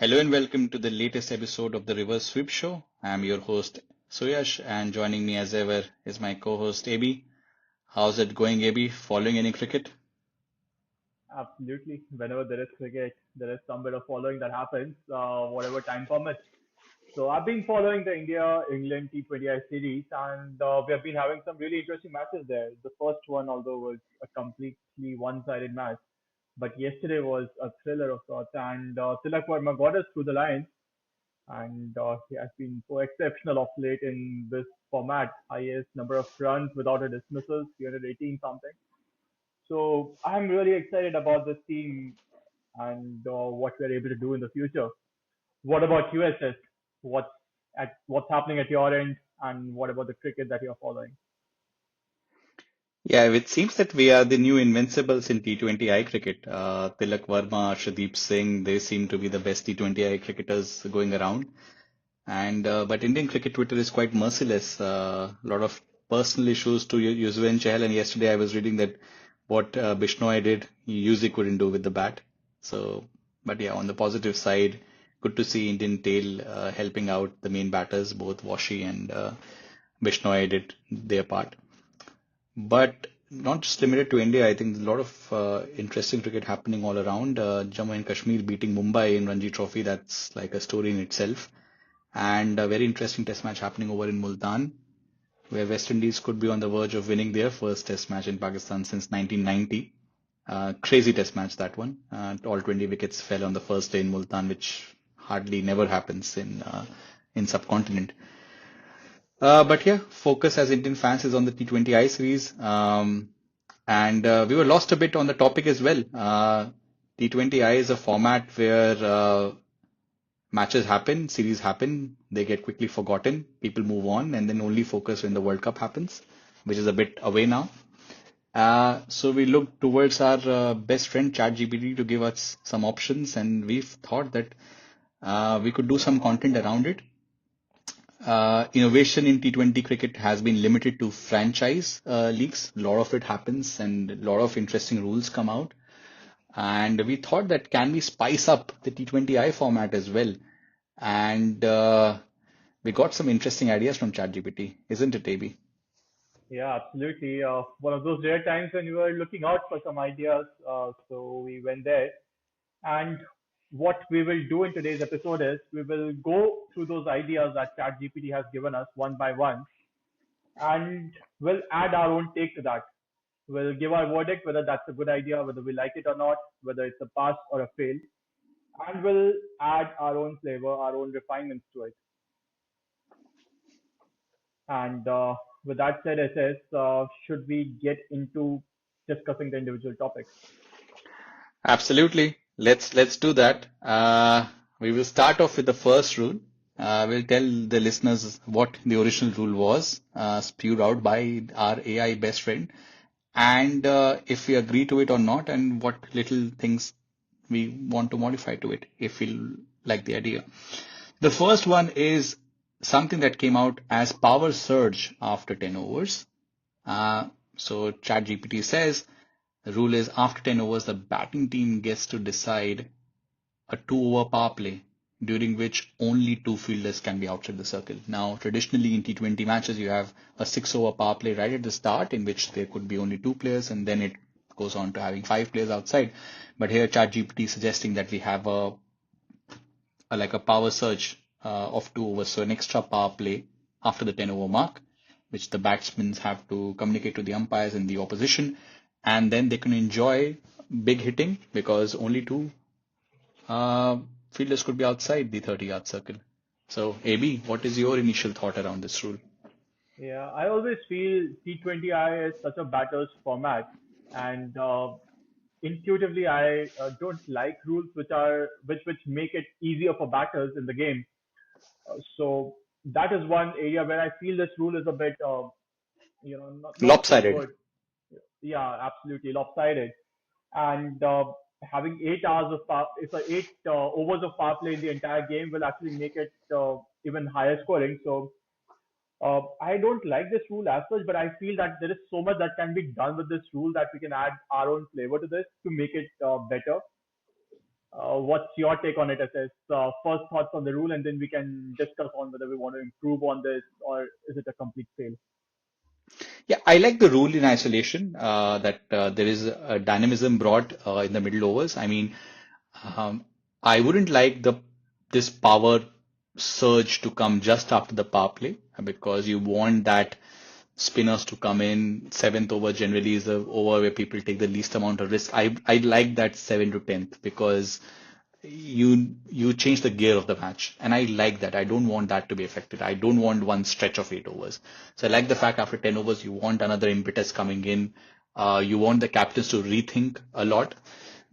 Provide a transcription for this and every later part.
Hello and welcome to the latest episode of the Reverse Sweep Show. I'm your host Suyash, and joining me as ever is my co-host AB. How's it going, AB? Following any cricket? Absolutely. Whenever there is cricket, there is some bit of following that happens, whatever time permits. So I've been following the India-England T20I series, and we have been having some really interesting matches there. The first one, although, was a completely one-sided match, but yesterday was a thriller of sorts, and Tilak Verma got us through the lines, and he has been so exceptional of late in this format. Highest number of runs without a dismissal, 318 something. So I'm really excited about this team and what we're able to do in the future. What about USS? What's what's happening at your end, and what about the cricket that you're following? Yeah, it seems that we are the new invincibles in T20I cricket. Tilak Verma, Arshdeep Singh, they seem to be the best T20I cricketers going around. And but Indian cricket Twitter is quite merciless. A lot of personal issues to Yuzvendra Chahal, and yesterday I was reading that what Bishnoi did, he usually couldn't do with the bat. So, but yeah, on the positive side, good to see Indian tail helping out the main batters, both Washi and Bishnoi did their part. But not just limited to India, I think a lot of interesting cricket happening all around. Jammu and Kashmir beating Mumbai in Ranji Trophy, that's like a story in itself. And a very interesting test match happening over in Multan, where West Indies could be on the verge of winning their first test match in Pakistan since 1990. Crazy test match, that one. All 20 wickets fell on the first day in Multan, which hardly never happens in subcontinent. But yeah, focus as Indian fans is on the T20I series. And we were lost a bit on the topic as well. T20I is a format where matches happen, series happen, they get quickly forgotten, people move on, and then only focus when the World Cup happens, which is a bit away now. So we looked towards our best friend ChatGPT to give us some options, and we've thought that we could do some content around it. Innovation in T20 cricket has been limited to franchise leagues. A lot of it happens, and a lot of interesting rules come out. And we thought that can we spice up the T20I format as well? And we got some interesting ideas from ChatGPT, isn't it, AB? Yeah, absolutely. One of those rare times when we were looking out for some ideas, so we went there. And what we will do in today's episode is we will go through those ideas that ChatGPT has given us one by one, and we'll add our own take to that. We'll give our verdict whether that's a good idea, whether we like it or not, whether it's a pass or a fail, and we'll add our own flavor, our own refinements to it. And with that said, SS, should we get into discussing the individual topics? Absolutely. Let's do that. We will start off with the first rule. We'll tell the listeners what the original rule was, spewed out by our AI best friend, and if we agree to it or not, and what little things we want to modify to it if we like the idea. The first one is something that came out as power surge after 10 overs. So ChatGPT says the rule is after 10 overs, the batting team gets to decide a 2 over power play during which only two fielders can be outside the circle. Now, traditionally in T20 matches, you have a 6 over power play right at the start in which there could be only two players and then it goes on to having five players outside. But here ChatGPT is suggesting that we have like a power surge of 2 overs, so an extra power play after the 10 over mark, which the batsmen have to communicate to the umpires in the opposition, and then they can enjoy big hitting because only two uh, fielders could be outside the 30-yard circle. So, AB, what is your initial thought around this rule? Yeah, I always feel T20I is such a batters format, and intuitively I don't like rules which make it easier for batters in the game. So that is one area where I feel this rule is a bit not so Lopsided. good. Yeah, absolutely lopsided. And having 8 hours of it's a 8 overs of power play in the entire game will actually make it even higher scoring. So I don't like this rule as such, but I feel that there is so much that can be done with this rule that we can add our own flavor to this to make it better. What's your take on it, SS? First thoughts on the rule, and then we can discuss on whether we want to improve on this or is it a complete fail. Yeah, I like the rule in isolation, that there is a dynamism brought in the middle overs. I mean, um, I wouldn't like this power surge to come just after the power play, because you want that spinners to come in. Seventh over generally is the over where people take the least amount of risk. I like that 7 to 10th, because you change the gear of the match, and I like that. I don't want that to be affected. I don't want one stretch of 8 overs. So I like the fact after 10 overs you want another impetus coming in. You want the captains to rethink a lot.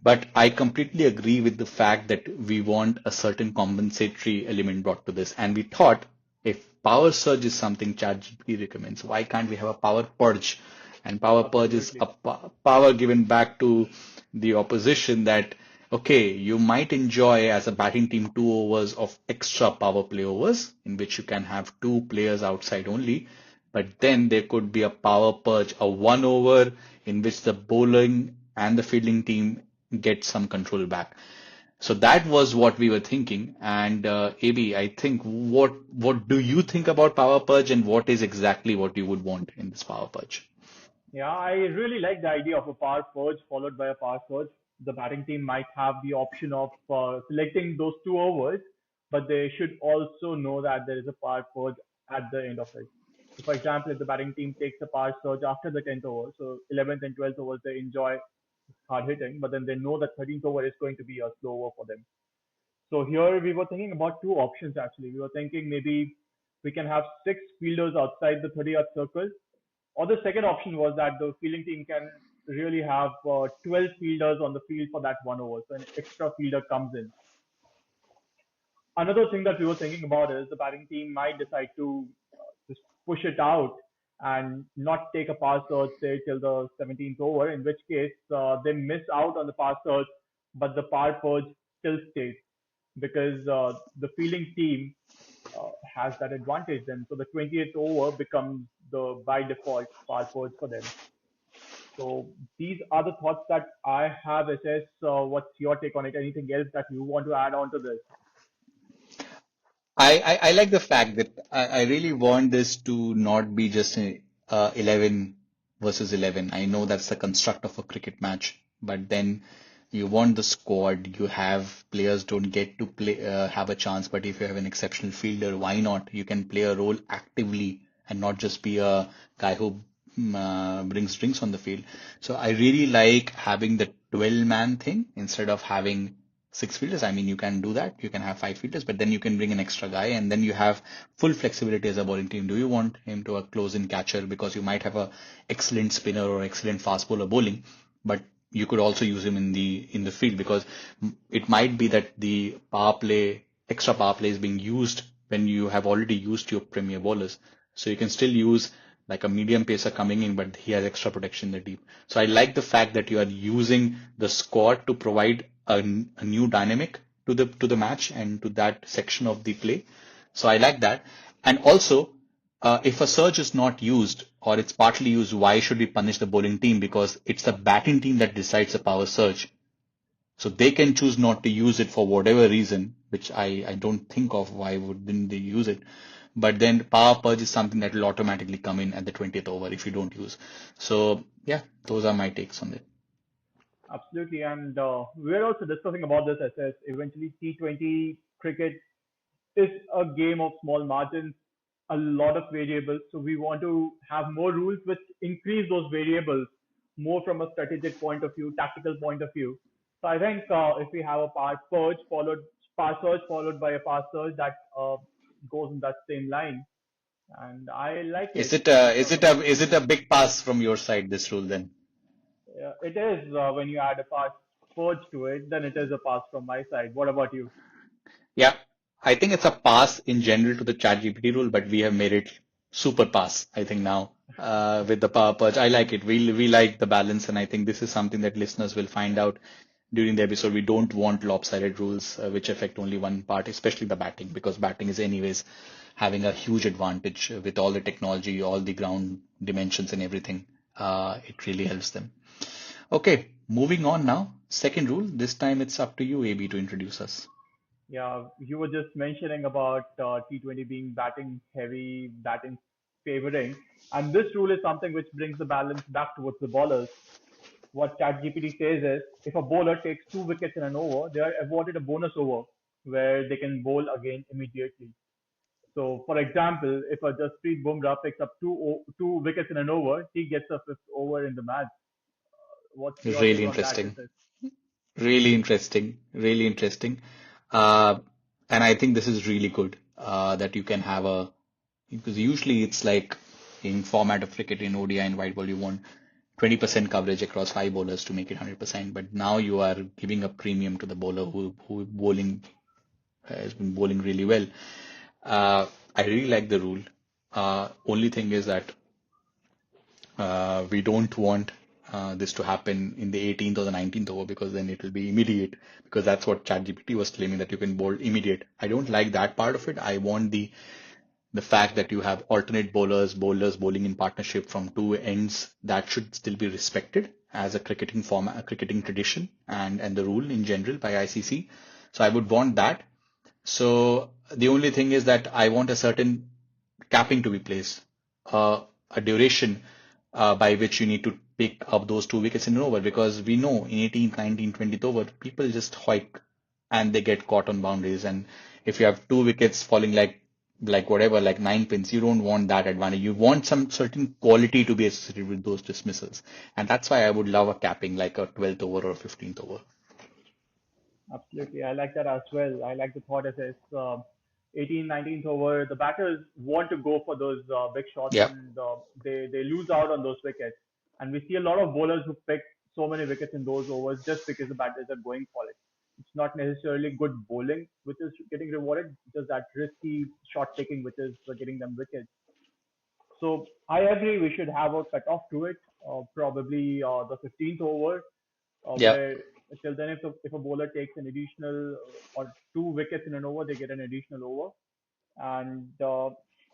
But I completely agree with the fact that we want a certain compensatory element brought to this. And we thought, if power surge is something ChatGPT recommends, why can't we have a power purge? And power purge is a Absolutely. power given back to the opposition, that, okay, you might enjoy as a batting team 2 overs of extra power play overs in which you can have two players outside only. But then there could be a power purge, a 1 over in which the bowling and the fielding team get some control back. So that was what we were thinking. And AB, I think, what do you think about power purge, and what is exactly what you would want in this power purge? Yeah, I really like the idea of a power purge followed by a power surge. The batting team might have the option of selecting those 2 overs, but they should also know that there is a power purge at the end of it. So, for example, if the batting team takes a power surge after the 10th over, so 11th and 12th overs they enjoy hard hitting, but then they know that 13th over is going to be a slow over for them. So here we were thinking about two options actually. We were thinking maybe we can have six fielders outside the 30-yard circle, or the second option was that the fielding team can really have 12 fielders on the field for that 1 over. So an extra fielder comes in. Another thing that we were thinking about is the batting team might decide to just push it out and not take a pass search, say, till the 17th over, in which case they miss out on the pass search, but the power purge still stays because the fielding team has that advantage then. So the 20th over becomes the by default power purge for them. So these are the thoughts that I have assessed. What's your take on it? Anything else that you want to add on to this? I like the fact that I really want this to not be just a 11 versus 11. I know that's the construct of a cricket match, but then you want the squad. You have players don't get to play have a chance, but if you have an exceptional fielder, why not? You can play a role actively and not just be a guy who brings drinks on the field. So I really like having the 12-man thing instead of having six fielders. I mean, you can do that. You can have five fielders, but then you can bring an extra guy, and then you have full flexibility as a bowling team. Do you want him to a close-in catcher because you might have a excellent spinner or excellent fast bowler bowling, but you could also use him in the field, because it might be that the extra power play is being used when you have already used your premier bowlers. So you can still use like a medium pacer coming in, but he has extra protection in the deep. So I like the fact that you are using the squad to provide a new dynamic to the match and to that section of the play. So I like that. And also, if a surge is not used or it's partly used, why should we punish the bowling team? Because it's the batting team that decides the power surge. So they can choose not to use it for whatever reason, which I don't think of why wouldn't they use it. But then power purge is something that will automatically come in at the 20th over if you don't use. So yeah, those are my takes on it. Absolutely. And we're also discussing about this as eventually T20 cricket is a game of small margins, a lot of variables. So we want to have more rules which increase those variables more from a strategic point of view, tactical point of view. So I think if we have a pass surge followed by a pass surge that goes in that same line, and I like it. It's not a Is it a big pass from your side, this rule then? it is when you add a pass purge to it, then it is a pass from my side. What about you? Yeah, I think it's a pass in general to the ChatGPT rule, but we have made it super pass, I think now, with the power purge. I like it. We like the balance, and I think this is something that listeners will find out during the episode. We don't want lopsided rules which affect only one part, especially the batting, because batting is anyways having a huge advantage with all the technology, all the ground dimensions and everything. It really helps them. Okay, moving on now. Second rule. This time it's up to you, AB, to introduce us. Yeah, you were just mentioning about T20 being batting heavy, batting favoring, and this rule is something which brings the balance back towards the bowlers. What ChatGPT says is, if a bowler takes 2 wickets in an over, they are awarded a bonus over where they can bowl again immediately. So, for example, if a Jasprit Bumrah picks up two wickets in an over, he gets a fifth over in the match. What's your Really take on that? interesting. Really interesting. Really interesting. Uh, and I think this is really good that you can have a because usually it's like in format of cricket in ODI and white ball you want 20% coverage across five bowlers to make it 100%. But now you are giving a premium to the bowler who bowling has been bowling really well. I really like the rule. Only thing is that we don't want this to happen in the 18th or the 19th over because then it will be immediate because that's what ChatGPT was claiming that you can bowl immediate. I don't like that part of it. I want the fact that you have alternate bowlers bowling in partnership from two ends that should still be respected as a cricketing format, a cricketing tradition and the rule in general by ICC. So I would want that. So the only thing is that I want a certain capping to be placed, a duration by which you need to pick up those 2 wickets in an over because we know in 18th, 19th, 20th over, people just hike and they get caught on boundaries. And if you have 2 wickets falling like whatever, like 9 pins, you don't want that advantage. You want some certain quality to be associated with those dismissals. And that's why I would love a capping like a 12th over or a 15th over. Absolutely. I like that as well. I like the thought as it's 18, 19th over. The batters want to go for those big shots Yeah. and they lose out on those wickets. And we see a lot of bowlers who pick so many wickets in those overs just because the batters are going for it. It's not necessarily good bowling which is getting rewarded, just that risky shot taking which is getting them wickets. So I agree we should have a cutoff to it, probably the 15th over Yeah. where till then if a bowler takes an additional or 2 wickets in an over, they get an additional over. And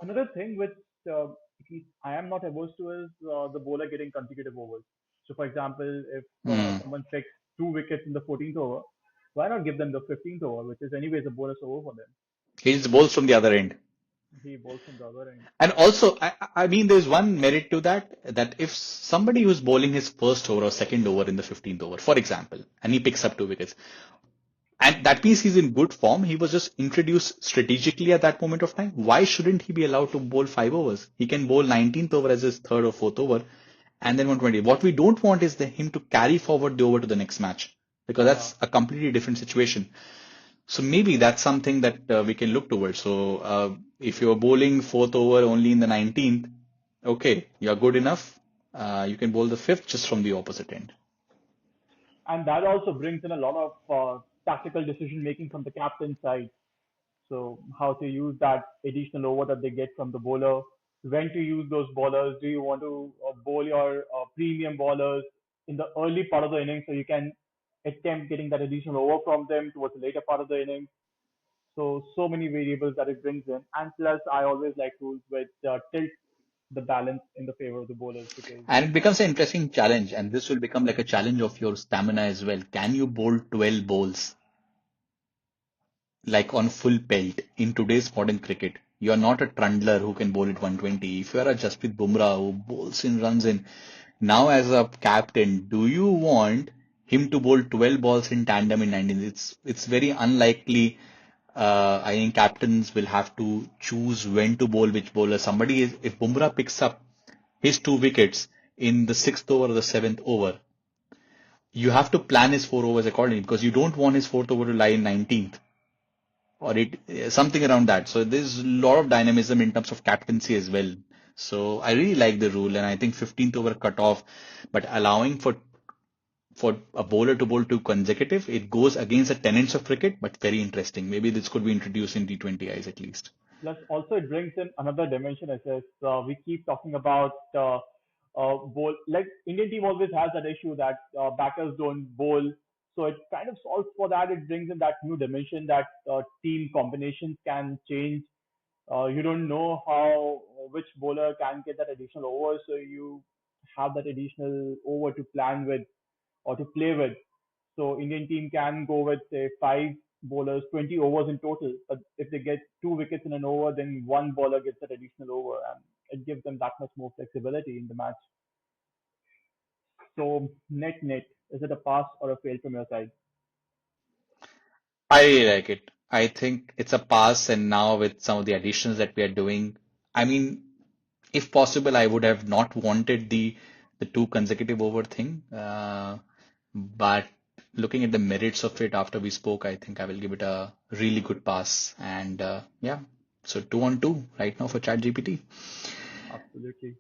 another thing which uh, at least I am not averse to is the bowler getting consecutive overs. So for example, if Hmm. someone picks 2 wickets in the 14th over, why not give them the 15th over, which is anyways a bonus over for them? He's the balls from the other end. He bowls from the other end. And also, I mean, there's one merit to that if somebody who's bowling his first over or second over in the 15th over, for example, and he picks up 2 wickets, and that means he's in good form, he was just introduced strategically at that moment of time. Why shouldn't he be allowed to bowl 5 overs? He can bowl 19th over as his third or fourth over, and then 120. What we don't want is him to carry forward the over to the next match because Yeah. that's a completely different situation. So maybe that's something that we can look towards. So if you're bowling fourth over only in the 19th, okay, you're good enough. You can bowl the fifth just from the opposite end. And that also brings in a lot of tactical decision making from the captain side. So how to use that additional over that they get from the bowler, when to use those bowlers. Do you want to bowl your premium bowlers in the early part of the inning so you can attempt getting that additional over from them towards the later part of the inning? So many variables that it brings in, and plus I always like rules which tilt the balance in the favor of the bowlers because And it becomes an interesting challenge, and this will become like a challenge of your stamina as well. Can you bowl 12 bowls like on full pelt in today's modern cricket? You're not a trundler who can bowl at 120. If you're a Jasprit Bumrah who bowls in, runs in, now as a captain, do you want him to bowl 12 balls in tandem in 19? It's very unlikely. I think captains will have to choose when to bowl which bowler. Somebody is if Bumrah picks up his 2 wickets in the sixth over or the seventh over, you have to plan his 4 overs accordingly because you don't want his fourth over to lie in 19th or something around that. So there's a lot of dynamism in terms of captaincy as well. So I really like the rule, and I think 15th over cut off, but allowing for a bowler to bowl two consecutive, it goes against the tenets of cricket, but very interesting. Maybe this could be introduced in T20 eyes at least. plus also it brings in another dimension as we keep talking about bowl like Indian team always has that issue that batters don't bowl. So it kind of solves for that. It brings in that new dimension that team combinations can change. You don't know how which bowler can get that additional over, so you have that additional over to plan with. or to play with. So Indian team can go with say five bowlers, 20 overs in total. But if they get two wickets in an over, then one bowler gets that additional over, and it gives them that much more flexibility in the match. So net, is it a pass or a fail from your side? I really like it. I think it's a pass, and now with some of the additions that we are doing, I mean, if possible, I would have not wanted the two consecutive over thing. But looking at the merits of it after we spoke, I think I will give it a really good pass. And yeah, so 2 on 2 right now for ChatGPT. Absolutely.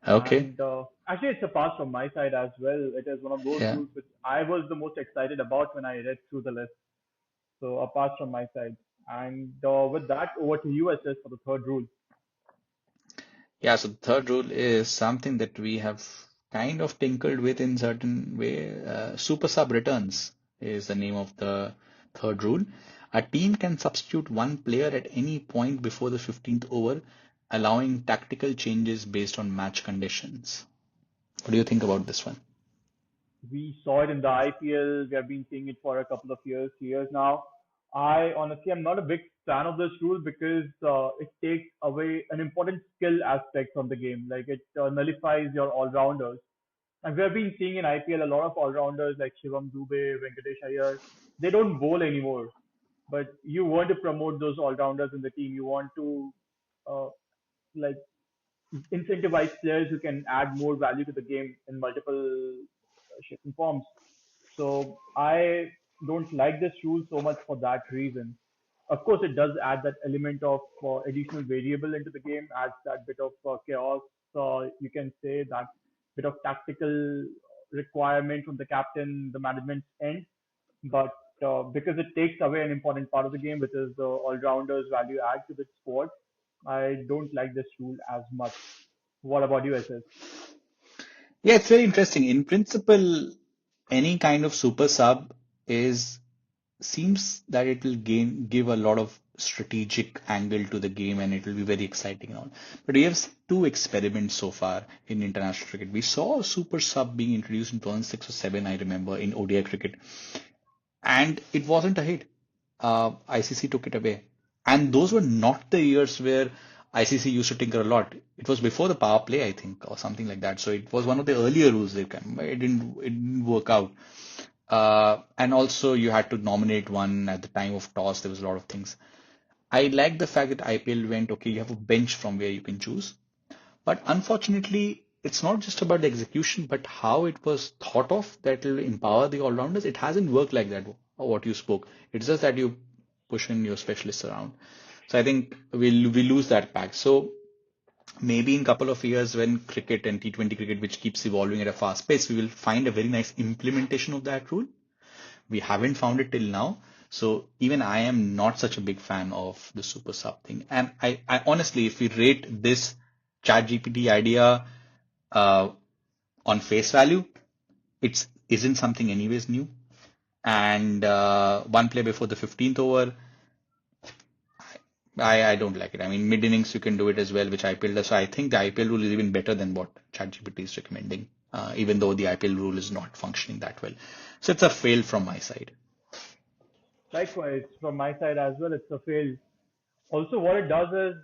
Okay. And actually, it's a pass from my side as well. It is one of those Yeah. rules which I was the most excited about when I read through the list. So a pass from my side. And with that, over to you, SS, for the third rule. Yeah, so the third rule is something that we have kind of tinkered with in certain way. Super sub returns is the name of the third rule. A team can substitute one player at any point before the 15th over, allowing tactical changes based on match conditions. What do you think about this one? We saw it in the IPL. We have been seeing it for a couple of years now. I honestly am not a big fan of this rule because it takes away an important skill aspect from the game. Like it nullifies your all-rounders. And we have been seeing in IPL a lot of all-rounders like Shivam Dubey, Venkatesh Iyer. They don't bowl anymore. But you want to promote those all-rounders in the team. You want to uh, like incentivize players who can add more value to the game in multiple shapes and forms. So I don't like this rule so much for that reason. Of course, it does add that element of additional variable into the game, adds that bit of chaos. You can say that bit of tactical requirement from the captain, the management's end. But because it takes away an important part of the game, which is the all-rounders value add to the squad, I don't like this rule as much. What about you, SS? Yeah, it's very interesting. In principle, any kind of super sub is seems that it will give a lot of strategic angle to the game and it will be very exciting and all. But we have two experiments so far in international cricket. We saw a super sub being introduced in 2006 or 7, I remember, in ODI cricket, and it wasn't a hit. ICC took it away. And those were not the years where ICC used to tinker a lot. It was before the power play, I think, or something like that. So it was one of the earlier rules they came. It didn't work out. And also you had to nominate one at the time of toss. There was a lot of things. I like the fact that IPL went, okay, you have a bench from where you can choose. But unfortunately, it's not just about the execution, but how it was thought of that will empower the all-rounders. It hasn't worked like that, what you spoke. It's just that you push in your specialists around. So I think we lose that pack. So maybe in a couple of years when cricket and T20 cricket, which keeps evolving at a fast pace, we will find a very nice implementation of that rule. We haven't found it till now. So even I am not such a big fan of the super sub thing. And I honestly, if we rate this ChatGPT idea uh, on face value, it's isn't something anyways new. And one play before the 15th over, I don't like it. I mean, mid innings you can do it as well, which IPL does. So I think the IPL rule is even better than what ChatGPT is recommending, even though the IPL rule is not functioning that well. So it's a fail from my side. Likewise, from my side as well, it's a fail. Also, what it does is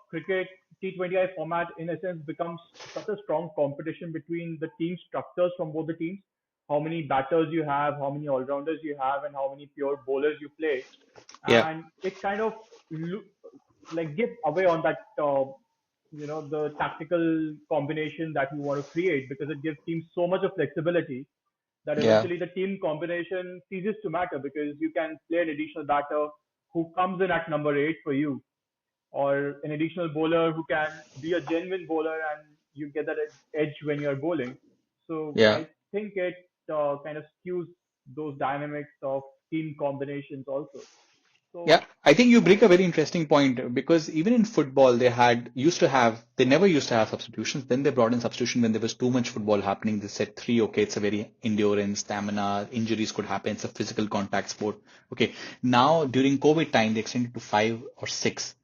cricket T20I format, in a sense, becomes such a strong competition between the team structures from both the teams. How many batters you have, how many all-rounders you have, and how many pure bowlers you play, Yeah, and it kind of like gives away on that the tactical combination that you want to create because it gives teams so much of flexibility that yeah, eventually the team combination ceases to matter because you can play an additional batter who comes in at number 8 for you or an additional bowler who can be a genuine bowler and you get that edge when you're bowling. So yeah. I think it kind of skews those dynamics of team combinations also. So Yeah, I think you yeah, bring a very interesting point because even in football, they never used to have substitutions. Then they brought in substitution when there was too much football happening. They said three, okay, it's a very endurance, stamina, injuries could happen. It's a physical contact sport. Okay, now during COVID time, they extended to 5 or 6,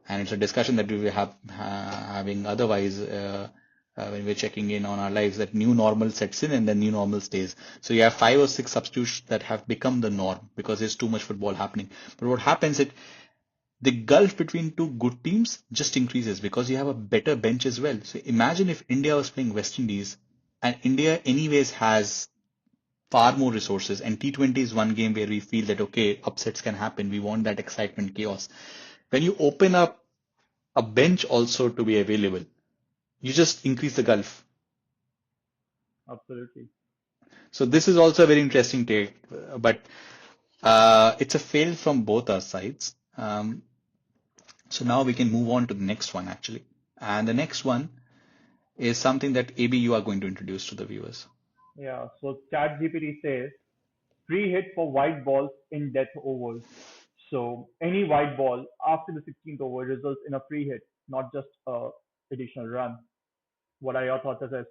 and it's a discussion that we will have having otherwise. when we're checking in on our lives, that new normal sets in and then new normal stays. So you have 5 or 6 substitutes that have become the norm because there's too much football happening. But what happens is the gulf between two good teams just increases because you have a better bench as well. So imagine if India was playing West Indies, and India anyways has far more resources, and T20 is one game where we feel that okay, upsets can happen. We want that excitement, chaos. When you open up a bench also to be available, you just increase the gulf. Absolutely. So this is also a very interesting take, but it's a fail from both our sides. So now we can move on to the next one actually. And the next one is something that AB you are going to introduce to the viewers. Yeah. So ChatGPT says free hit for white balls in death overs. So any white ball after the 16th over results in a free hit, not just a additional run. What are your thoughts, as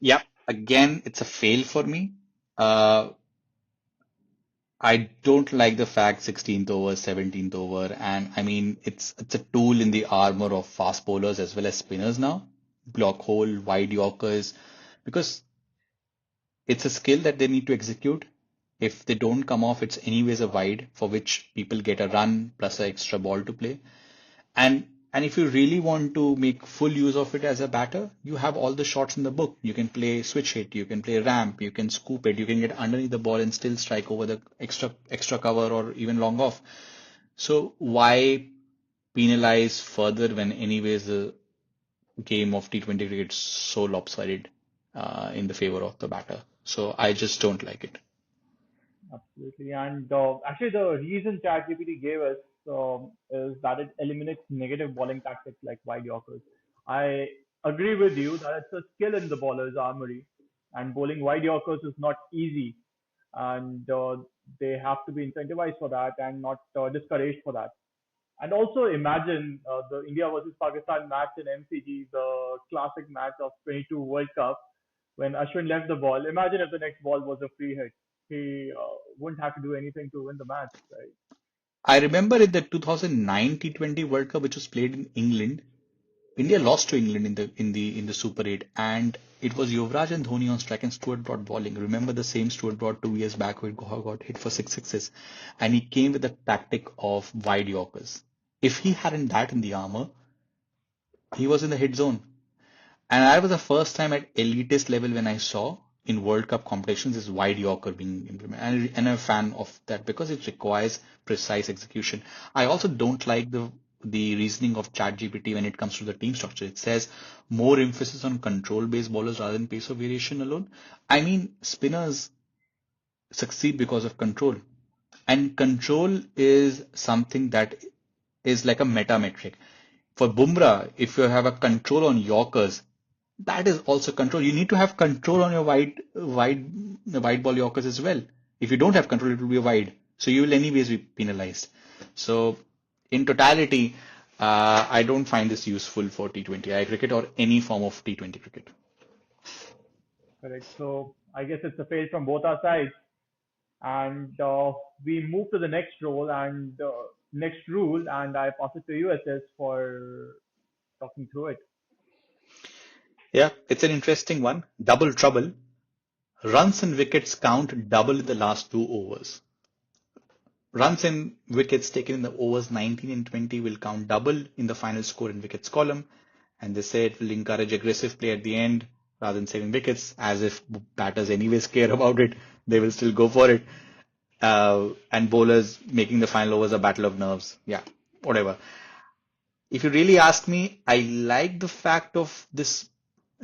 Yep. Again, it's a fail for me. Uh, I don't like the fact 16th over, 17th over, and I mean it's a tool in the armor of fast bowlers as well as spinners now. Block hole, wide Yorkers, because it's a skill that they need to execute. If they don't come off, it's anyways a wide for which people get a run plus an extra ball to play. And if you really want to make full use of it as a batter, you have all the shots in the book. You can play switch hit, you can play ramp, you can scoop it, you can get underneath the ball and still strike over the extra cover or even long off. So why penalize further when anyways the game of T20 cricket is so lopsided in the favor of the batter? So I just don't like it. absolutely. And actually, the reason ChatGPT gave us is that it eliminates negative bowling tactics like wide Yorkers. I agree with you that it's a skill in the bowler's armory, and bowling wide Yorkers is not easy, and they have to be incentivized for that and not discouraged for that. And also imagine the India versus Pakistan match in MCG, the classic match of 22 World Cup, when Ashwin left the ball. Imagine if the next ball was a free hit. He wouldn't have to do anything to win the match, right? I remember in the 2009 T20 World Cup, which was played in England, India lost to England in the Super 8, and it was Yuvraj and Dhoni on strike and Stuart Broad bowling. Remember the same Stuart Broad 2 years back who got hit for 6 sixes, and he came with the tactic of wide Yorkers. If he hadn't that in the armor, he was in the hit zone. And that was the first time at elitist level when I saw in World Cup competitions is wide Yorker being implemented. And I'm a fan of that because it requires precise execution. I also don't like the reasoning of ChatGPT when it comes to the team structure. It says more emphasis on control-based bowlers rather than pace of variation alone. I mean, spinners succeed because of control. And control is something that is like a meta metric. For Bumrah, if you have a control on Yorkers, that is also control. You need to have control on your wide ball Yorkers as well. If you don't have control, it will be a wide. So you will anyways be penalized. So in totality, I don't find this useful for T20I cricket or any form of T20 cricket. Correct. So I guess it's a fail from both our sides. And we move to the next role and next rule, and I pass it to you, SS, for talking through it. Yeah, it's an interesting one. Double trouble. Runs and wickets count double in the last 2 overs. Runs and wickets taken in the overs 19 and 20 will count double in the final score in wickets column. And they say it will encourage aggressive play at the end rather than saving wickets, as if batters anyways care about it. They will still go for it. And bowlers making the final overs a battle of nerves. Yeah, whatever. If you really ask me, I like the fact of this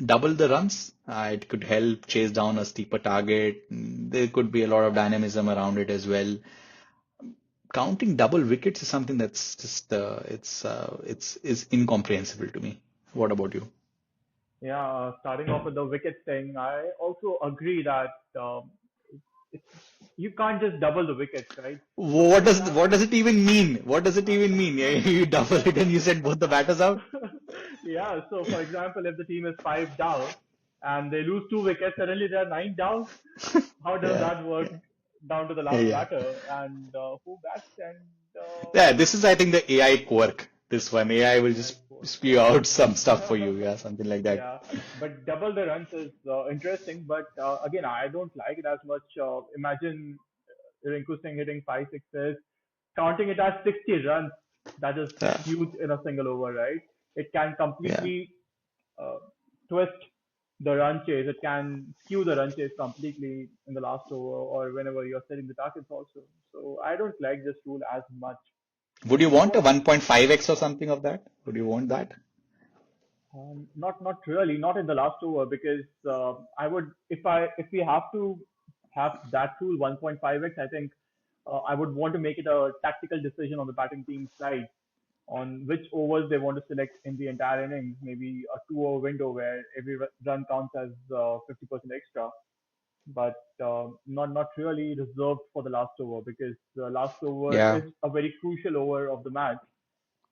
double the runs. It could help chase down a steeper target. There could be a lot of dynamism around it as well. Counting double wickets is something that's just it's is incomprehensible to me. What about you? Yeah, starting off with the wicket thing, I also agree that it's, you can't just double the wickets, right? So, for What does example, it even mean? What does it even mean? Yeah, you double it and you send both the batters out. yeah, so for example, if the team is five down and they lose two wickets, suddenly they are nine down. How does Yeah, that work yeah, down to the yeah, last yeah. batter and who bats and Yeah, this is I think the AI quirk. This one AI will yeah, just spew out some stuff for you. Yeah, something like that. Yeah, but double the runs is interesting. But again, I don't like it as much. Imagine Rinku Singh hitting five sixes, counting it as 60 runs. That is Yeah, huge in a single over, right? It can yeah. completely uh, twist the run chase. It can skew the run chase completely in the last over or whenever you're setting the targets also. So I don't like this rule as much. Would you want a What 1.5x or something of that? Would you want that? Not really, not in the last over because I would if we have to have that rule 1.5x, I think I would want to make it a tactical decision on the batting team side on which overs they want to select in the entire innings. Maybe a 2 over window where every run counts as 50% extra, but not really reserved for the last over because the last over Yeah. is a very crucial over of the match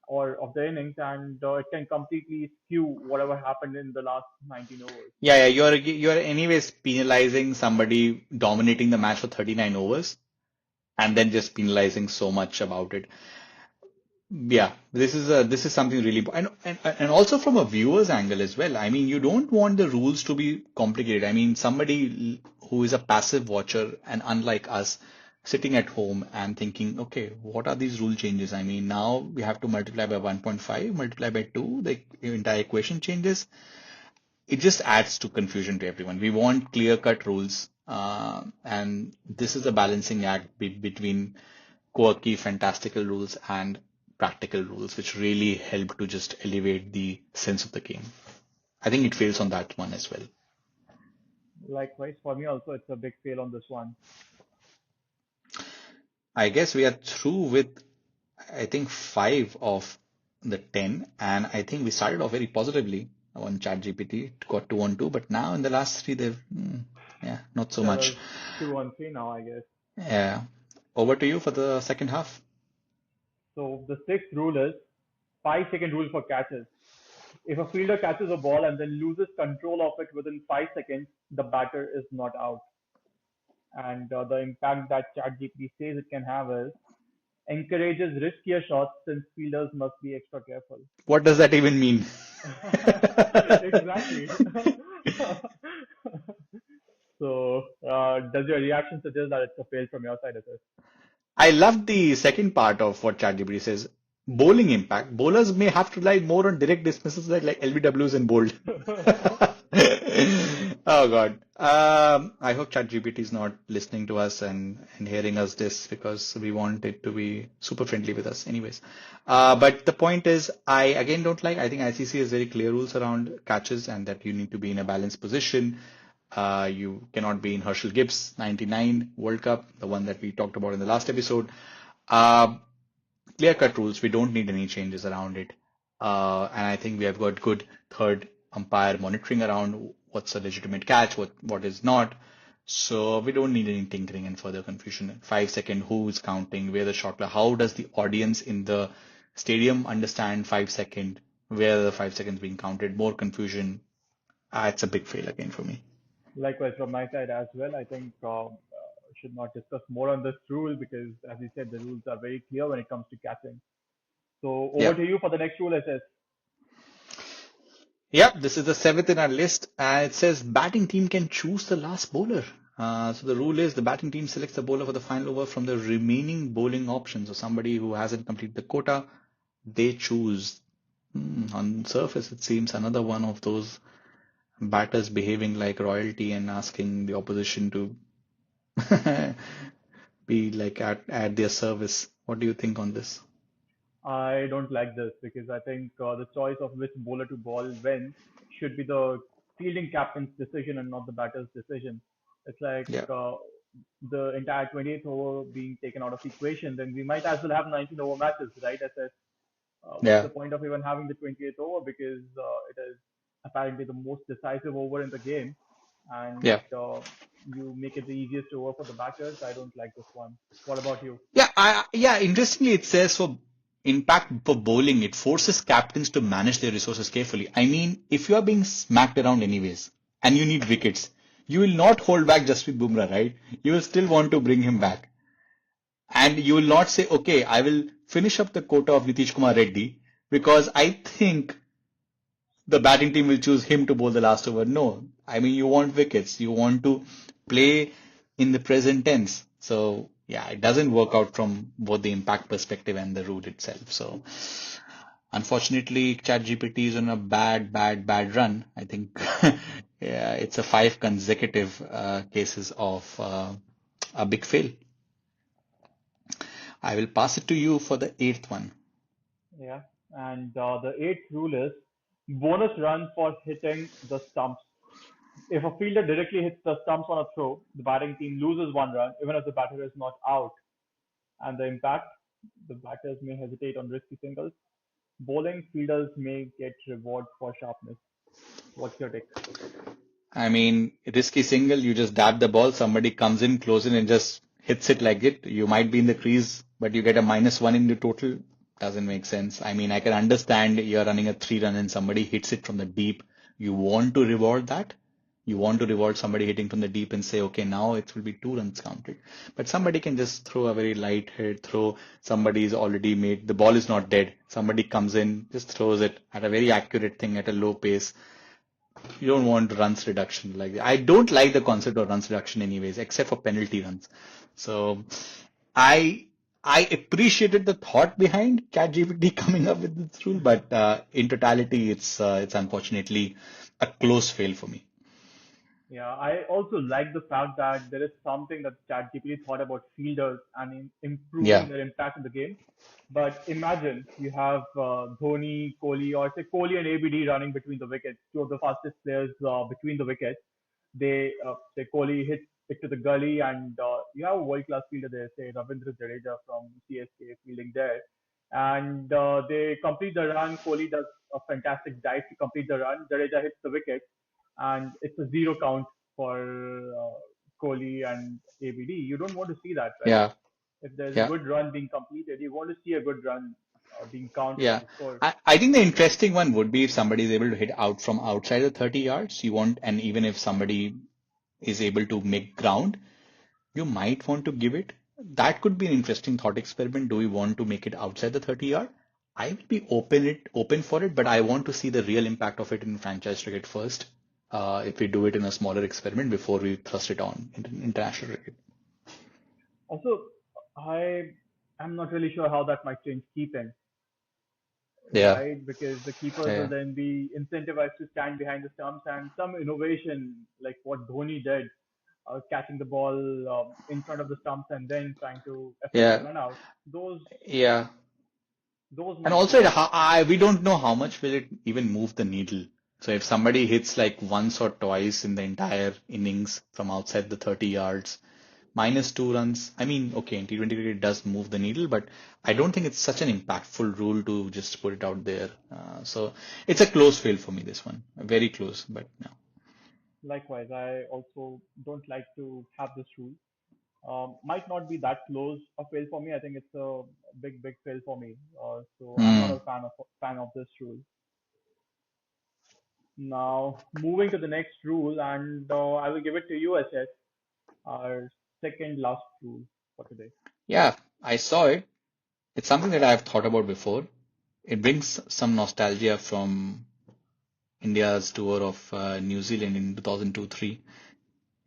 or of the innings, and it can completely skew whatever happened in the last 19 overs. Yeah, yeah. You're anyways penalizing somebody dominating the match for 39 overs and then just penalizing so much about it. Yeah, this is something really and also from a viewer's angle as well. I mean, you don't want the rules to be complicated. I mean, somebody who is a passive watcher and unlike us, sitting at home and thinking, okay, what are these rule changes? I mean, now we have to multiply by 1.5, multiply by 2, the entire equation changes. It just adds to confusion to everyone. We want clear-cut rules, and this is a balancing act between quirky, fantastical rules and practical rules, which really help to just elevate the sense of the game. I think it fails on that one as well. Likewise, for me also, it's a big fail on this one. I guess we are through with, I think, 5 of the 10, and I think we started off very positively on ChatGPT. It got 2 on 2, but now in the last three, yeah, not so There much. is 2 on 3 now, I guess. Yeah. Over to you for the second half. So the sixth rule is 5 second rule for catches. If a fielder catches a ball and then loses control of it within 5 seconds, the batter is not out. And the impact that ChatGPT says it can have is encourages riskier shots since fielders must be extra careful. What does that even mean? Exactly. So, does your reaction suggest that it's a fail from your side, Atis? I love the second part of what ChatGPT says. Bowling impact. Bowlers may have to rely more on direct dismissals like LBWs and bold. Oh God. I hope ChatGPT is not listening to us and hearing us this because we want it to be super friendly with us anyways. But the point is, I again don't like, I think ICC has very clear rules around catches and that you need to be in a balanced position. You cannot be in Herschel Gibbs 99 World Cup, the one that we talked about in the last episode. Uh, Clear-cut rules. We don't need any changes around it. And I think we have got good third umpire monitoring around what's a legitimate catch, what is not. So we don't need any tinkering and further confusion. 5 second, who is counting, where the shot, how does the audience in the stadium understand 5 second, where the 5 seconds being counted, more confusion. It's a big fail again for me. Likewise, from my side as well, I think should not discuss more on this rule because, as you said, the rules are very clear when it comes to catching. So over Yeah. to you for the next rule, SS. Yep, this is the seventh in our list. It says batting team can choose the last bowler. So the rule is the batting team selects the bowler for the final over from the remaining bowling options. So somebody who hasn't completed the quota, they choose. On surface, it seems another one of those batters behaving like royalty and asking the opposition to be like at their service. What do you think on this? I don't like this because I think the choice of which bowler to ball when should be the fielding captain's decision and not the batter's decision. It's like Yeah, the entire 20th over being taken out of equation, then we might as well have 19 over matches, right? SS. What's yeah, the point of even having the 20th over because it is apparently the most decisive over in the game, and yeah. you make it the easiest over for the batters. I don't like this one. What about you? Yeah. Interestingly, it says for impact for bowling, it forces captains to manage their resources carefully. I mean, if you are being smacked around anyways and you need wickets, you will not hold back Jasprit Bumrah, right? You will still want to bring him back, and you will not say, okay, I will finish up the quota of Nitish Kumar Reddy because I think the batting team will choose him to bowl the last over. No, I mean, you want wickets. You want to play in the present tense. So, yeah, it doesn't work out from both the impact perspective and the rule itself. So, unfortunately, ChatGPT is on a bad run. I think yeah, it's a five consecutive cases of a big fail. I will pass it to you for the eighth one. Yeah. And the eighth rule is bonus run for hitting the stumps. If a fielder directly hits the stumps on a throw, the batting team loses one run, even if the batter is not out. And the impact, the batters may hesitate on risky singles. Bowling fielders may get reward for sharpness. What's your take? I mean, risky single, you just dab the ball, somebody comes in close in and just hits it like it. You might be in the crease, but you get a -1 in the total. Doesn't make sense. I mean, I can understand you're running a 3 run and somebody hits it from the deep. You want to reward that. You want to reward somebody hitting from the deep and say, okay, now it will be 2 runs counted. But somebody can just throw a very light hit, throw somebody's already made, the ball is not dead. Somebody comes in, just throws it at a very accurate thing at a low pace. You don't want runs reduction like that. I don't like the concept of runs reduction anyways, except for penalty runs. So I I appreciated the thought behind ChatGPT coming up with this rule, but in totality, it's unfortunately a close fail for me. Yeah, I also like the fact that there is something that ChatGPT thought about fielders and in improving Yeah, their impact in the game. But imagine you have Dhoni, Kohli, or say Kohli and ABD running between the wickets, two of the fastest players between the wickets. They say Kohli hits it to the gully, and you have a world-class fielder there, say Ravindra Jadeja from CSK fielding there, and they complete the run. Kohli does a fantastic dive to complete the run. Jadeja hits the wicket, and it's a zero count for Kohli and ABD. You don't want to see that, right? yeah, If there's a yeah, good run being completed, you want to see a good run being counted yeah. and scored. I think the interesting one would be if somebody is able to hit out from outside the 30 yards. You want, and even if somebody is able to make ground, you might want to give it. That could be an interesting thought experiment. Do we want to make it outside the 30 yard? I will be open for it, but I want to see the real impact of it in franchise cricket first. If we do it in a smaller experiment before we thrust it on into international cricket. Also, I am not really sure how that might change keeping, Yeah, right? Because the keepers will yeah, then be incentivized to stand behind the stumps, and some innovation like what Dhoni did, catching the ball in front of the stumps and then trying to effect a yeah, run out. Those yeah. those And might also, change. we don't know how much will it even move the needle. So if somebody hits like once or twice in the entire innings from outside the 30 yards, -2 runs. I mean, okay, in T20 cricket it does move the needle, but I don't think it's such an impactful rule to just put it out there. So it's a close fail for me, this one. Very close, but no. Likewise, I also don't like to have this rule. Might not be that close a fail for me. I think it's a big fail for me. So I'm not Hmm. a fan of this rule. Now moving to the next rule, and I will give it to you, SS, our second last rule for today. Yeah, I saw it. It's something that I've thought about before. It brings some nostalgia from India's tour of New Zealand in 2002-3.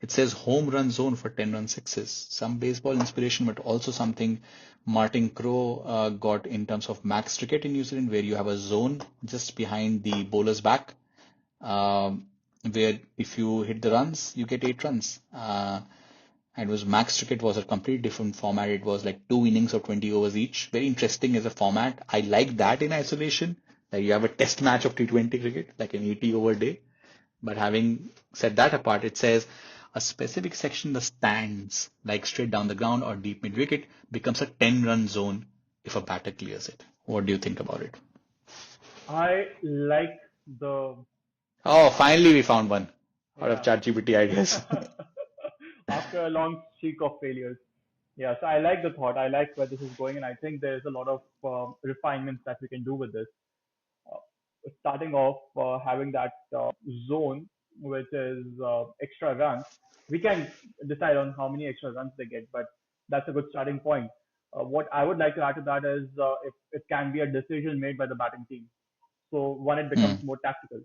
It says home run zone for 10-run sixes. Some baseball inspiration, but also something Martin Crowe got in terms of max cricket in New Zealand, where you have a zone just behind the bowler's back, um, where if you hit the runs, you get 8 runs. And was max cricket was a completely different format. It was like 2 innings of 20 overs each. Very interesting as a format. I like that in isolation. Like you have a test match of T20 cricket, like an 80 over day. But having said that apart, it says a specific section, the stands, like straight down the ground or deep mid wicket, becomes a 10-run zone if a batter clears it. What do you think about it? I like the Oh, finally we found one out of yeah. ChatGPT ideas. After a long streak of failures. Yeah, so I like the thought. I like where this is going, and I think there's a lot of refinements that we can do with this. Uh, Starting off having that zone, which is extra runs. We can decide on how many extra runs they get, but that's a good starting point. What I would like to add to that is if it can be a decision made by the batting team. So one, it becomes Hmm. more tactical.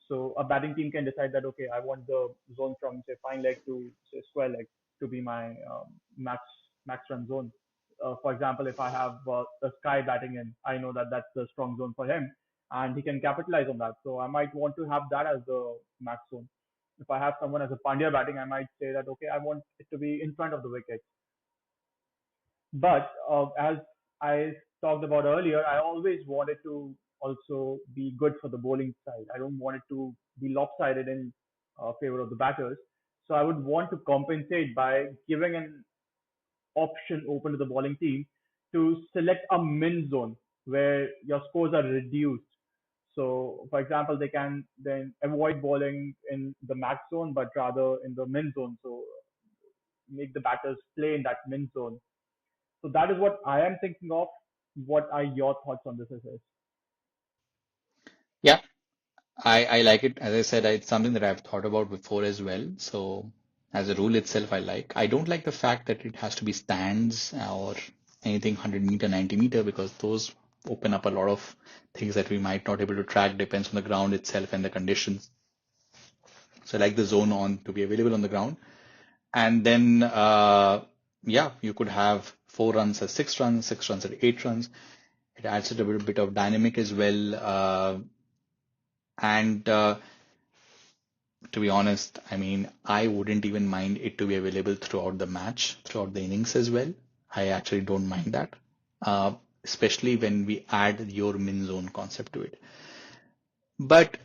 So a batting team can decide that okay, I want the zone from say fine leg to say square leg to be my max run zone. For example, if I have a Sky batting in, I know that that's the strong zone for him, and he can capitalize on that. So I might want to have that as the max zone. If I have someone as a Pandya batting, I might say that okay, I want it to be in front of the wicket. But as I talked about earlier, I always wanted to also be good for the bowling side. I don't want it to be lopsided in favor of the batters. So I would want to compensate by giving an option open to the bowling team to select a min zone where your scores are reduced. So, for example, they can then avoid bowling in the max zone, but rather in the min zone. So, make the batters play in that min zone. So that is what I am thinking of. What are your thoughts on this, SS? Yeah, I like it. As I said, it's something that I've thought about before as well. So as a rule itself, I like. I don't like the fact that it has to be stands or anything 100 meter, 90 meter because those open up a lot of things that we might not able to track. Depends on the ground itself and the conditions. So I like the zone on to be available on the ground. And then, yeah, you could have 4 runs as 6 runs, 6 runs at 8 runs. It adds a little bit of dynamic as well. And To be honest, I mean, I wouldn't even mind it to be available throughout the match, throughout the innings as well. I actually don't mind that, especially when we add your min zone concept to it. But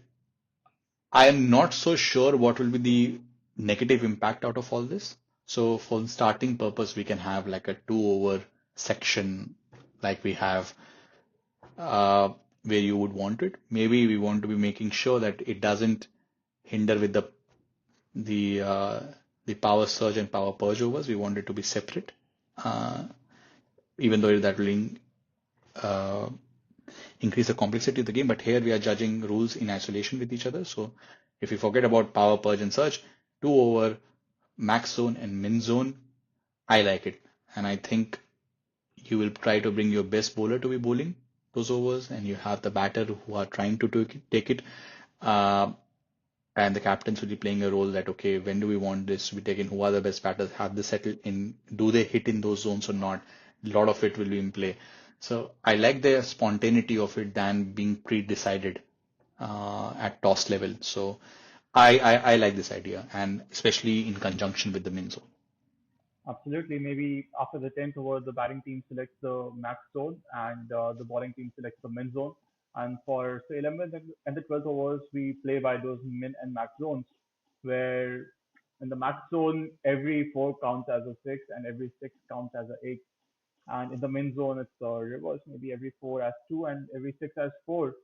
I am not so sure what will be the negative impact out of all this. So for the starting purpose, we can have like a 2 over section like we have uh, where you would want it. Maybe we want to be making sure that it doesn't hinder with the uh, the power surge and power purge overs. We want it to be separate, uh, even though that will uh, increase the complexity of the game. But here we are judging rules in isolation with each other. So if you forget about power purge and surge, 2 over max zone and min zone, I like it, and I think you will try to bring your best bowler to be bowling those overs, and you have the batter who are trying to take it. Uh, and the captains will be playing a role that okay, when do we want this to be taken? Who are the best batters? Have they settled in? Do they hit in those zones or not? A lot of it will be in play. So I like the spontaneity of it than being pre-decided at toss level. So I like this idea, and especially in conjunction with the min zone. Absolutely. Maybe after the 10th over, the batting team selects the max zone and the bowling team selects the min zone. And for say 11th and the 12th overs, we play by those min and max zones, where in the max zone, every four counts as a six and every six counts as a eight. And in the min zone, it's reverse. Maybe every four as two and every six as four.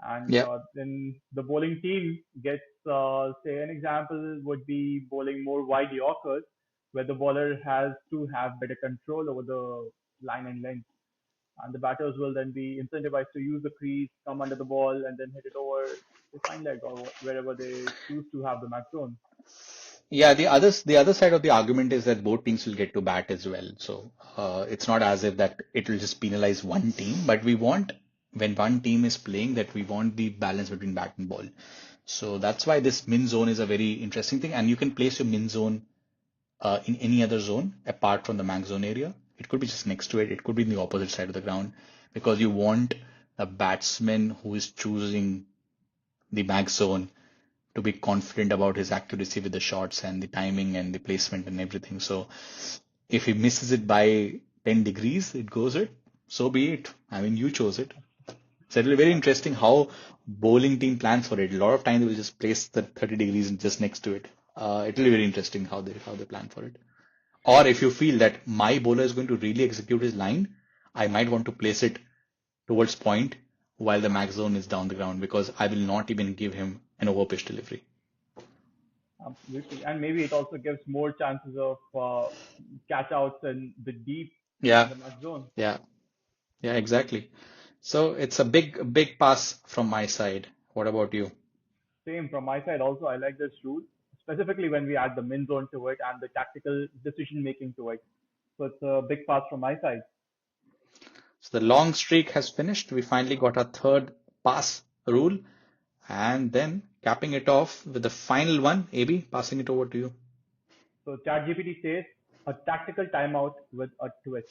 And Yeah. then the bowling team gets, say, an example would be bowling more wide Yorkers, where the bowler has to have better control over the line and length. And the batters will then be incentivized to use the crease, come under the ball, and then hit it over the fine leg or wherever they choose to have the match zone. Yeah, the other side of the argument is that both teams will get to bat as well. So it's not as if that it will just penalize one team, but we want when one team is playing that we want the balance between bat and ball. So that's why this min zone is a very interesting thing, and you can place your min zone in any other zone apart from the max zone area. It could be just next to it. It could be in the opposite side of the ground because you want a batsman who is choosing the max zone to be confident about his accuracy with the shots and the timing and the placement and everything. So if he misses it by 10 degrees, it goes it. So be it. I mean, you chose it. So it will be very interesting Absolutely. how bowling team plans for it. A lot of times they will just place the 30 degrees just next to it. It will be very interesting how they plan for it. Or if you feel that my bowler is going to really execute his line, I might want to place it towards point while the max zone is down the ground because I will not even give him an over pitch delivery. Absolutely. And maybe it also gives more chances of catch outs in the deep in Yeah, the match zone. yeah, yeah, exactly. So it's a big pass from my side. What about you? Same from my side also. I like this rule, specifically when we add the min zone to it and the tactical decision making to it. So it's a big pass from my side. So the long streak has finished. We finally got our third pass rule, and then capping it off with the final one. AB, passing it over to you. So ChatGPT says a tactical timeout with a twist.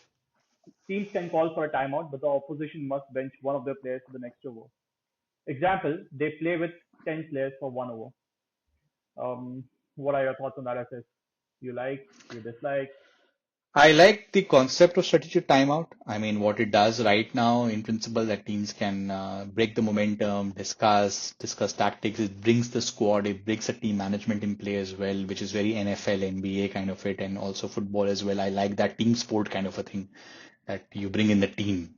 Teams can call for a timeout, but the opposition must bench one of their players for the next over. Example, they play with 10 players for 1 over. What are your thoughts on that, SS? You like, you dislike? I like the concept of strategic timeout. I mean, what it does right now, in principle, that teams can break the momentum, discuss tactics. It brings the squad, it brings the team management in play as well, which is very NFL, NBA kind of it, and also football as well. I like that team sport kind of a thing that you bring in the team.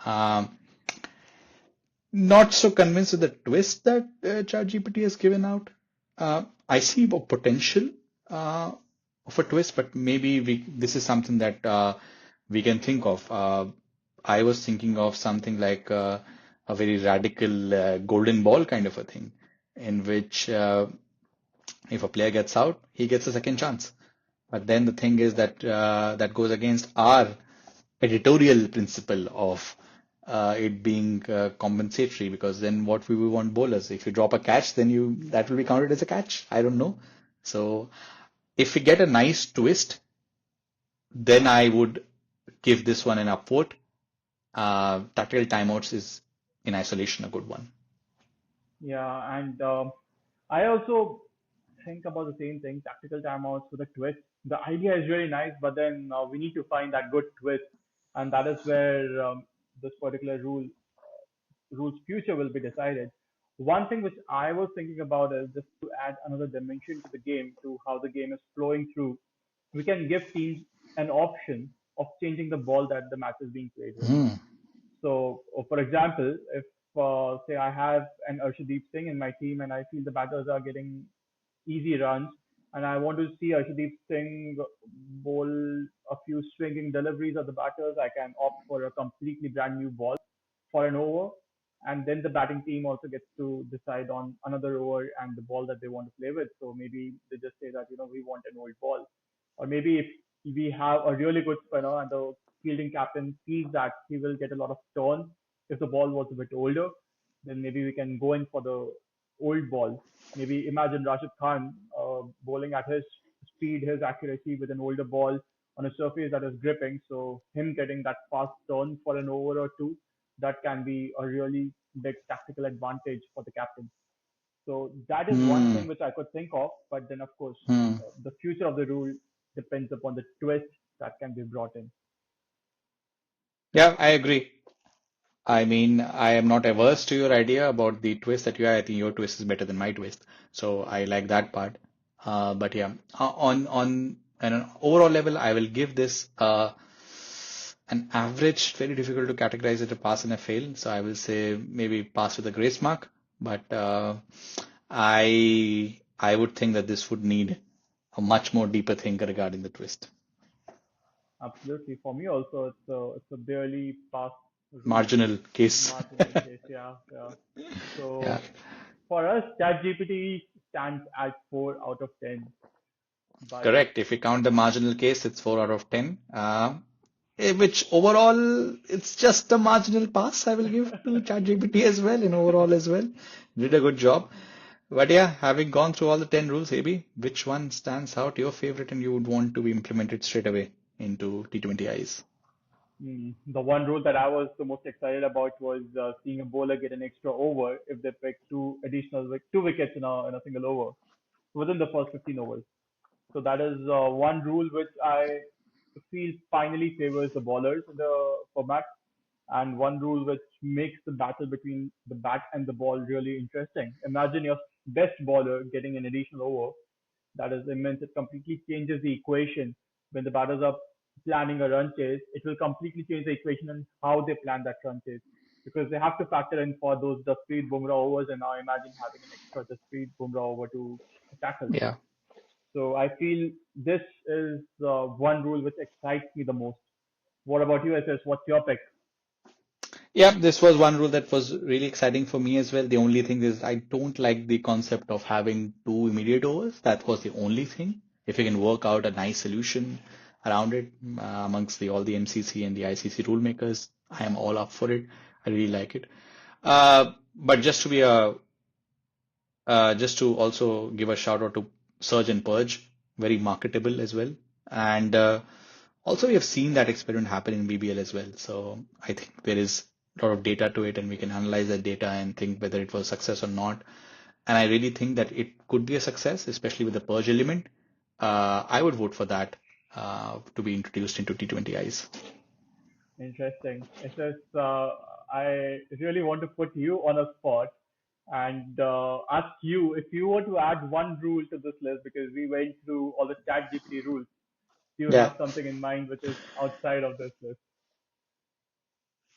Um, Not so convinced with the twist that ChatGPT has given out. I see a potential uh, of a twist, but maybe this is something that we can think of. I was thinking of something like a very radical golden ball kind of a thing, in which if a player gets out, he gets a second chance. But then the thing is that that goes against our editorial principle of it being compensatory, because then what we will want bowlers. If you drop a catch, then you that will be counted as a catch. I don't know. So if we get a nice twist, then I would give this one an upvote. Tactical timeouts is in isolation a good one. Yeah, and I also think about the same thing, tactical timeouts with a twist. The idea is really nice, but then we need to find that good twist, and that is where this particular rule's future will be decided. One thing which I was thinking about is just to add another dimension to the game, to how the game is flowing through. We can give teams an option of changing the ball that the match is being played with. Hmm. So, for example, if say I have an Arshdeep Singh in my team and I feel the batters are getting easy runs, and I want to see Arshdeep Singh bowl a few swinging deliveries of the batters, I can opt for a completely brand new ball for an over, and then the batting team also gets to decide on another over and the ball that they want to play with. So maybe they just say that we want an old ball, or maybe if we have a really good spinner and the fielding captain feels that he will get a lot of turns if the ball was a bit older, then maybe we can go in for the old ball. Maybe imagine Rashid Khan bowling at his speed, his accuracy with an older ball on a surface that is gripping. So him getting that fast turn for an over or two, that can be a really big tactical advantage for the captain. So that is one Hmm. thing which I could think of. But then, of course, Hmm. the future of the rule depends upon the twist that can be brought in. Yeah, I agree. I mean, I am not averse to your idea about the twist that you have. I think your twist is better than my twist, so I like that part. But yeah, on an overall level, I will give this an average. Very difficult to categorize it a pass and a fail, so I will say maybe pass with a grace mark. But I would think that this would need a much more deeper think regarding the twist. Absolutely. For me also, it's a barely passed rule, Marginal case. marginal case. Yeah, yeah. Yeah. So for us, ChatGPT stands at 4 out of 10. But Correct. If we count the marginal case, it's 4 out of 10. Which overall, it's just a marginal pass I will give to ChatGPT as well, in overall as well. Did a good job. But yeah, having gone through all the 10 rules, AB, which one stands out your favorite and you would want to be implemented straight away into T20 Is? the one rule that I was the most excited about was seeing a bowler get an extra over if they pick two wickets in a single over within the first 15 overs. So that is one rule which I feel finally favors the bowlers in the format, and one rule which makes the battle between the bat and the ball really interesting. Imagine your best bowler getting an additional over. That is immense. It completely changes the equation when the batters are planning a run chase. It will completely change the equation and how they plan that run chase, because they have to factor in for those Jasprit Bumrah overs, and now imagine having an extra Jasprit Bumrah over to tackle. Yeah. So I feel this is one rule which excites me the most. What about you, SS? What's your pick? Yeah, this was one rule that was really exciting for me as well. The only thing is I don't like the concept of having two immediate overs. That was the only thing. If you can work out a nice solution, around it amongst the all the MCC and the ICC rule makers. I am all up for it. I really like it. But just to also give a shout out to Surge and Purge, very marketable as well. And also, we have seen that experiment happen in BBL as well. So I think there is a lot of data to it, and we can analyze that data and think whether it was a success or not. And I really think that it could be a success, especially with the Purge element. I would vote for that to be introduced into T20Is. Interesting. It's just, I really want to put you on a spot and ask you if you were to add one rule to this list because we went through all the chat GPT rules. Do you Yeah. have something in mind which is outside of this list?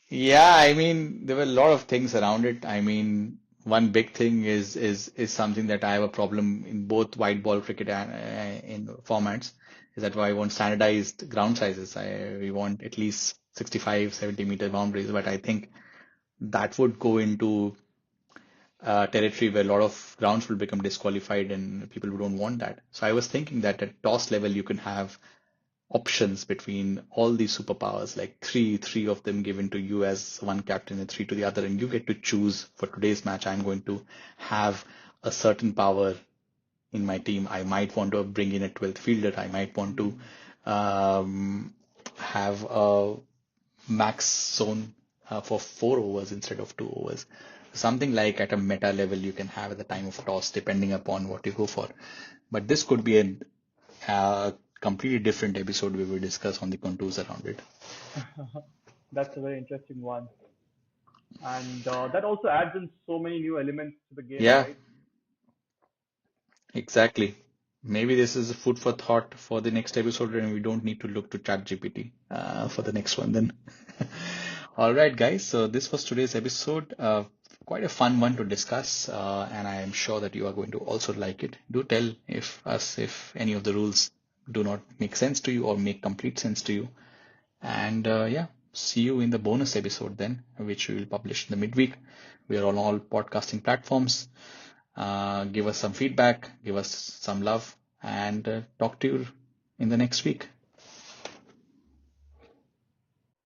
Yeah, I mean, there were a lot of things around it. I mean, one big thing is something that I have a problem in both white ball cricket and in formats is that I want standardized ground sizes. We want at least 65, 70-meter boundaries, but I think that would go into territory where a lot of grounds will become disqualified and people who don't want that. So I was thinking that at toss level you can have options between all these superpowers, like three of them given to you as one captain and three to the other, and you get to choose for today's match. I'm going to have a certain power in my team. I might want to bring in a 12th fielder. I might want to Hmm. have a max zone for 4 overs instead of 2 overs. Something like at a meta level you can have at the time of toss, depending upon what you go for. But this could be a completely different episode we will discuss on the contours around it. That's a very interesting one. And that also adds in so many new elements to the game, Yeah, right? exactly. Maybe this is a food for thought for the next episode, and we don't need to look to ChatGPT for the next one then. All right, guys. So this was today's episode. Quite a fun one to discuss, and I am sure that you are going to also like it. Do tell if any of the rules do not make sense to you or make complete sense to you. And yeah, see you in the bonus episode then, which we will publish in the midweek. We are on all podcasting platforms. Give us some feedback, give us some love, and talk to you in the next week.